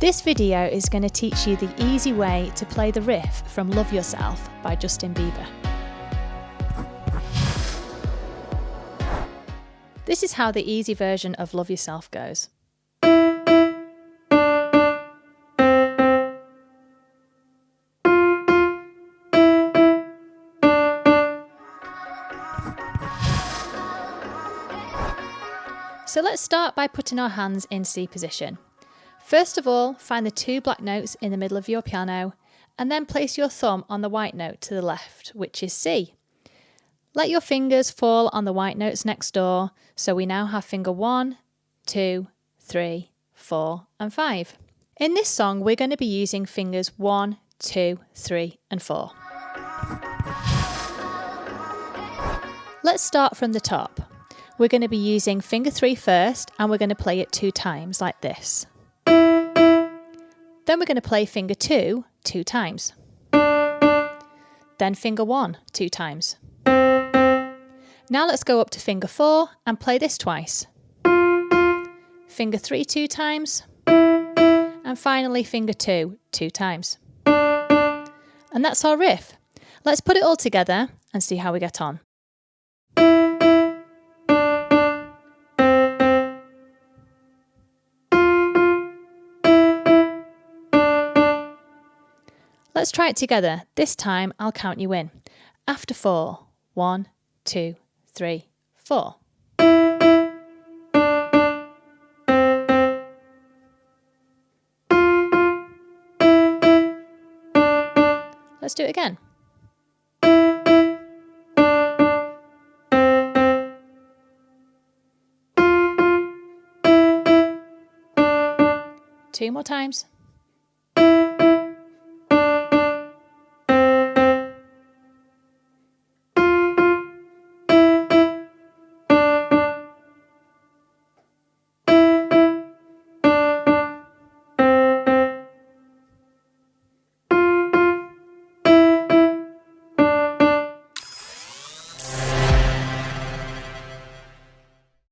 This video is going to teach you the easy way to play the riff from Love Yourself by Justin Bieber. This is how the easy version of Love Yourself goes. So let's start by putting our hands in C position. First of all, find the two black notes in the middle of your piano and then place your thumb on the white note to the left, which is C. Let your fingers fall on the white notes next door, so we now have finger 1, 2, 3, 4 and 5. In this song, we're going to be using fingers 1, 2, 3 and 4. Let's start from the top. We're going to be using finger 3 first, and we're going to play it 2 times like this. Then we're going to play finger 2 2 times. Then finger 1 2 times. Now let's go up to finger 4 and play this twice. Finger 3 2 times. And finally finger 2 2 times. And that's our riff. Let's put it all together and see how we get on. Let's try it together. This time I'll count you in. After 4. 1, 2, 3, 4. Let's do it again. Two more times.